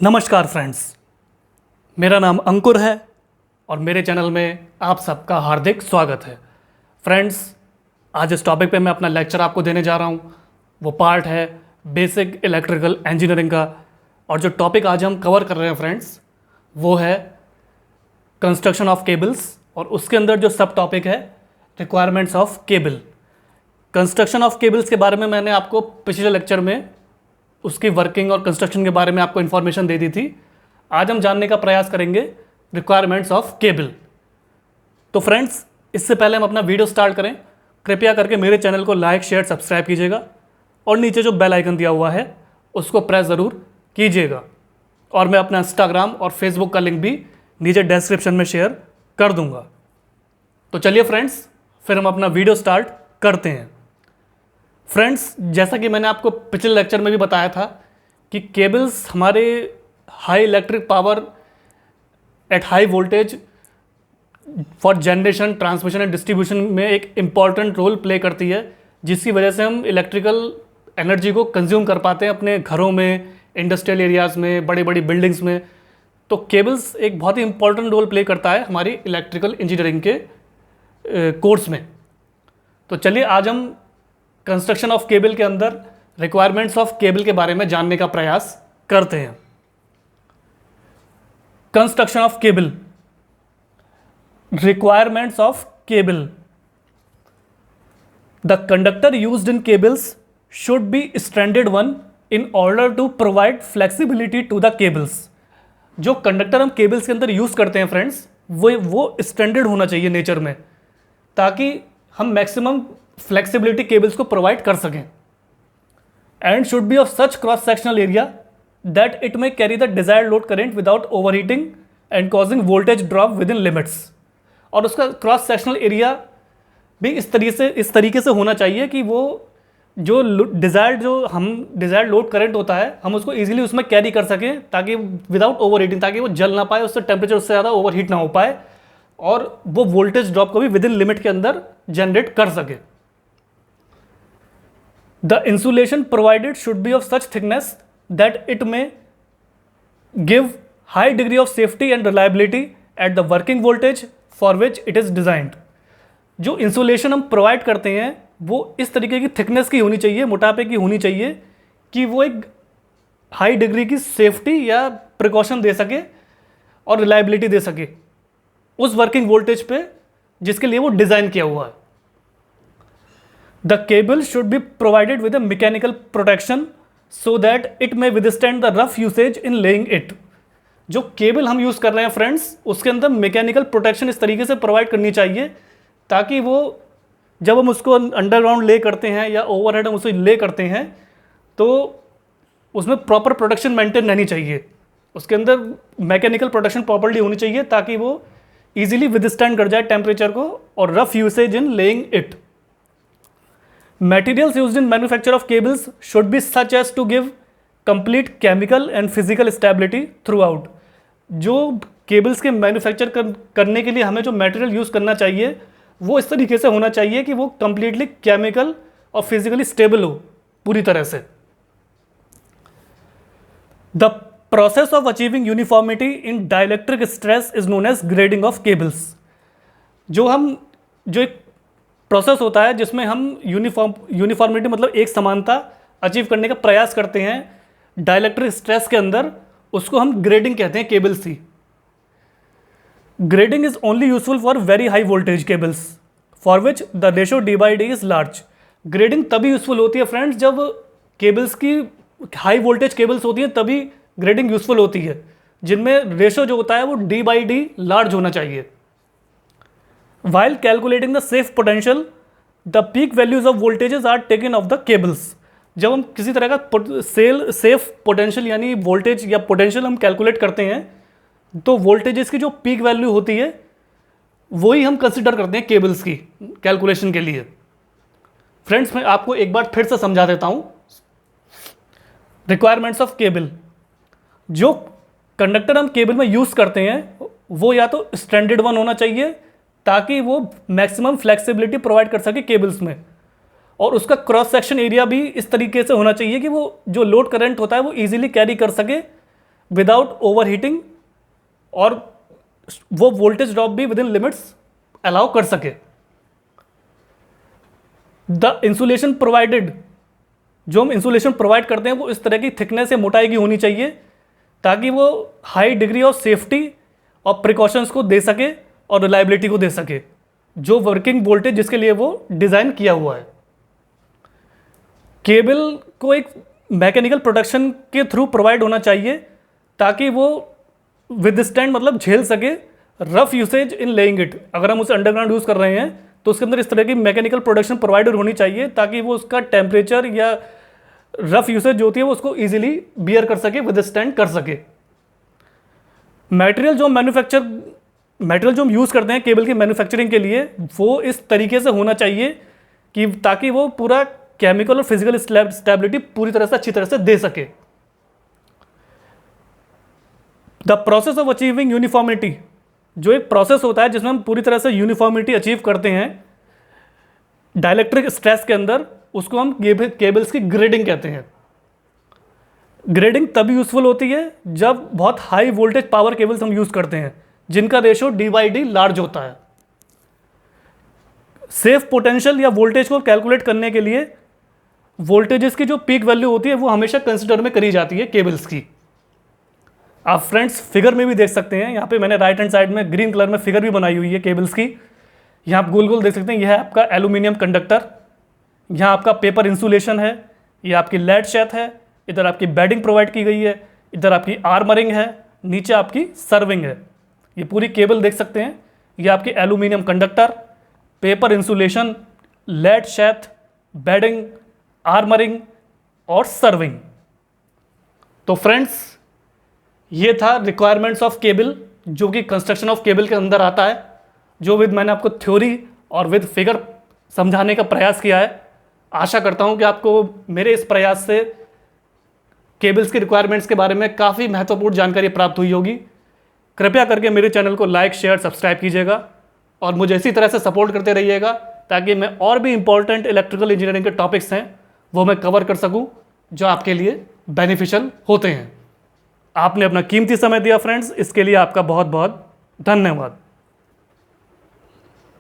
नमस्कार फ्रेंड्स, मेरा नाम अंकुर है और मेरे चैनल में आप सबका हार्दिक स्वागत है। फ्रेंड्स, आज इस टॉपिक पे मैं अपना लेक्चर आपको देने जा रहा हूँ। वो पार्ट है बेसिक इलेक्ट्रिकल इंजीनियरिंग का, और जो टॉपिक आज हम कवर कर रहे हैं फ्रेंड्स, वो है कंस्ट्रक्शन ऑफ केबल्स, और उसके अंदर जो सब टॉपिक है requirements of cable. Construction of cables के बारे में मैंने आपको पिछले लेक्चर में उसकी वर्किंग और कंस्ट्रक्शन के बारे में आपको इन्फॉर्मेशन दे दी थी। आज हम जानने का प्रयास करेंगे रिक्वायरमेंट्स ऑफ केबल। तो फ्रेंड्स, इससे पहले हम अपना वीडियो स्टार्ट करें, कृपया करके मेरे चैनल को लाइक शेयर सब्सक्राइब कीजिएगा और नीचे जो बेल आइकन दिया हुआ है उसको प्रेस ज़रूर कीजिएगा। और मैं अपना इंस्टाग्राम और फेसबुक का लिंक भी नीचे डिस्क्रिप्शन में शेयर कर दूंगा। तो चलिए फ्रेंड्स, फिर हम अपना वीडियो स्टार्ट करते हैं। फ्रेंड्स, जैसा कि मैंने आपको पिछले लेक्चर में भी बताया था कि केबल्स हमारे high electric power at high voltage for generation, transmission and distribution में एक इम्पॉर्टेंट रोल प्ले करती है, जिसकी वजह से हम इलेक्ट्रिकल एनर्जी को कंज्यूम कर पाते हैं अपने घरों में, इंडस्ट्रियल एरियाज़ में, बड़ी बड़ी बिल्डिंग्स में। तो केबल्स एक बहुत ही इंपॉर्टेंट रोल प्ले करता है हमारी इलेक्ट्रिकल इंजीनियरिंग के कोर्स में। तो चलिए आज हम कंस्ट्रक्शन ऑफ केबल के अंदर रिक्वायरमेंट्स ऑफ केबल के बारे में जानने का प्रयास करते हैं। Construction of cable, requirements of cable. The conductor used in cables should be stranded one in order to provide flexibility to the cables. जो कंडक्टर हम केबल्स के अंदर यूज करते हैं फ्रेंड्स, वो स्टैंडर्ड होना चाहिए नेचर में, ताकि हम मैक्सिमम फ्लेक्सिबिलिटी केबल्स को प्रोवाइड कर सकें। And should be of such cross sectional area that it may carry the desired load current without overheating and causing voltage drop within limits. और उसका क्रॉस सेक्शनल एरिया भी इस तरीके से होना चाहिए कि वो जो डिजायर्ड लोड करंट होता है, हम उसको इजीली उसमें कैरी कर सकें, ताकि विदाउट ओवरहीटिंग, ताकि वो जल ना पाए, उससे टेम्परेचर उससे ज़्यादा ओवरहीट ना हो पाए, और वो वोल्टेज ड्रॉप को भी विद इन लिमिट के अंदर जनरेट कर सके। The insulation provided should be of such thickness that it may give high degree of safety and reliability at the working voltage for which it is designed। जो insulation हम provide करते हैं वो इस तरीके की थिकनेस की होनी चाहिए, मोटापे की होनी चाहिए, कि वो एक हाई डिग्री की सेफ्टी या प्रिकॉशन दे सके और रिलायबिलिटी दे सके उस वर्किंग वोल्टेज पे जिसके लिए वो डिज़ाइन किया हुआ है। The cable should be provided with a mechanical protection so that it may withstand the rough usage in laying it। जो केबल हम यूज़ कर रहे हैं फ्रेंड्स, उसके अंदर मैकेनिकल प्रोटेक्शन इस तरीके से प्रोवाइड करनी चाहिए ताकि वो जब हम उसको अंडरग्राउंड ले करते हैं या ओवरहेड हम उसे ले करते हैं तो उसमें प्रॉपर प्रोटेक्शन मेंटेन रहनी चाहिए। उसके अंदर मैकेनिकल प्रोटेक्शन प्रॉपर्ली होनी चाहिए ताकि वो ईजिली विदस्टैंड कर जाए टेम्परेचर को और rough usage in laying it. Materials used in manufacture of cables should be such as to give complete chemical and physical stability throughout। जो केबल्स के मैन्युफैक्चर करने के लिए हमें जो मटेरियल यूज़ करना चाहिए वो इस तरीके से होना चाहिए कि वो कंप्लीटली केमिकल और फिजिकली स्टेबल हो पूरी तरह से। The process of achieving uniformity in dielectric stress is known as grading of cables. जो एक प्रोसेस होता है जिसमें हम यूनिफॉर्मिटी मतलब एक समानता अचीव करने का प्रयास करते हैं डाइलेक्ट्रिक स्ट्रेस के अंदर, उसको हम ग्रेडिंग कहते हैं केबल्स की। Grading is only useful for very high voltage cables for which the ratio D D is large. Grading तभी यूजफुल होती है फ्रेंड्स जब केबल्स की हाई वोल्टेज केबल्स होती हैं, तभी ग्रेडिंग यूजफुल होती है, जिनमें रेशो जो होता है वो डी/डी लार्ज होना चाहिए। While calculating the safe potential, the peak values of voltages are taken of the cables। जब हम किसी तरह का सेफ पोटेंशियल यानी वोल्टेज या पोटेंशियल हम कैलकुलेट करते हैं तो वोल्टेजेस की जो पीक वैल्यू होती है वही हम कंसिडर करते हैं केबल्स की कैलकुलेशन के लिए। फ्रेंड्स, मैं आपको एक बार फिर से समझा देता हूँ रिक्वायरमेंट्स ऑफ केबल। जो कंडक्टर हम केबल में यूज़ करते हैं वो या तो स्टैंडर्ड वन होना चाहिए ताकि वो मैक्सिमम फ्लेक्सिबिलिटी प्रोवाइड कर सके केबल्स में, और उसका क्रॉस सेक्शन एरिया भी इस तरीके से होना चाहिए कि वो जो लोड करंट होता है वो इजीली कैरी कर सके विदाउट ओवर हीटिंग, और वो वोल्टेज ड्रॉप भी विद इन लिमिट्स अलाउ कर सके। द इंसुलेशन प्रोवाइडेड, जो हम इंसुलेशन प्रोवाइड करते हैं वो इस तरह की थिकनेस या मोटाई की होनी चाहिए ताकि वो हाई डिग्री ऑफ सेफ्टी और प्रिकॉशंस को दे सके और रिलायबिलिटी को दे सके, जो वर्किंग वोल्टेज जिसके लिए वो डिज़ाइन किया हुआ है। केबल को एक मैकेनिकल प्रोटेक्शन के थ्रू प्रोवाइड होना चाहिए ताकि वो विदस्टैंड, मतलब झेल सके rough usage in laying it. अगर हम उसे अंडरग्राउंड यूज़ कर रहे हैं तो उसके अंदर इस तरह की मैकेनिकल प्रोडक्शन प्रोवाइडर होनी चाहिए ताकि वो उसका टेम्परेचर या रफ यूसेज जो होती है वो उसको ईजिली बियर कर सके, विदस्टैंड कर सके। मटेरियल जो हम यूज़ करते हैं केबल की मैन्युफैक्चरिंग के लिए, वो इस तरीके से होना चाहिए कि ताकि वो पूरा केमिकल और फिजिकल स्टेबिलिटी पूरी तरह से अच्छी तरह से दे सके। The process of achieving uniformity, जो एक प्रोसेस होता है जिसमें हम पूरी तरह से यूनिफॉर्मिटी अचीव करते हैं डाइलेक्ट्रिक स्ट्रेस के अंदर, उसको हम केबल्स की ग्रेडिंग कहते हैं। ग्रेडिंग तब यूजफुल होती है जब बहुत हाई वोल्टेज पावर केबल्स हम यूज करते हैं जिनका रेशो D/D लार्ज होता है। सेफ पोटेंशियल या वोल्टेज को कैलकुलेट करने के लिए वोल्टेजेस की जो पीक वैल्यू होती है वो हमेशा कंसिडर में करी जाती है केबल्स की। आप फ्रेंड्स फिगर में भी देख सकते हैं, यहाँ पे मैंने राइट हैंड साइड में ग्रीन कलर में फिगर भी बनाई हुई है केबल्स की। यहाँ आप गोल गोल देख सकते हैं, यह है आपका एल्यूमिनियम कंडक्टर, यहाँ आपका पेपर इंसुलेशन है, ये आपकी लेड शेथ है, इधर आपकी बेडिंग प्रोवाइड की गई है, इधर आपकी आर्मरिंग है, नीचे आपकी सर्विंग है। ये पूरी केबल देख सकते हैं, ये आपकी aluminium conductor, paper insulation, lead sheath, bedding, armouring और सर्विंग। तो फ्रेंड्स ये था रिक्वायरमेंट्स ऑफ केबल, जो कि कंस्ट्रक्शन ऑफ केबल के अंदर आता है, जो मैंने आपको थ्योरी और विद फिगर समझाने का प्रयास किया है। आशा करता हूँ कि आपको मेरे इस प्रयास से केबल्स की रिक्वायरमेंट्स के बारे में काफ़ी महत्वपूर्ण जानकारी प्राप्त हुई होगी। कृपया करके मेरे चैनल को लाइक, शेयर, सब्सक्राइब कीजिएगा और मुझे इसी तरह से सपोर्ट करते रहिएगा ताकि मैं और भी इंपॉर्टेंट इलेक्ट्रिकल इंजीनियरिंग के टॉपिक्स हैं वो मैं कवर कर सकूं जो आपके लिए बेनिफिशियल होते हैं। आपने अपना कीमती समय दिया फ्रेंड्स, इसके लिए आपका बहुत बहुत धन्यवाद।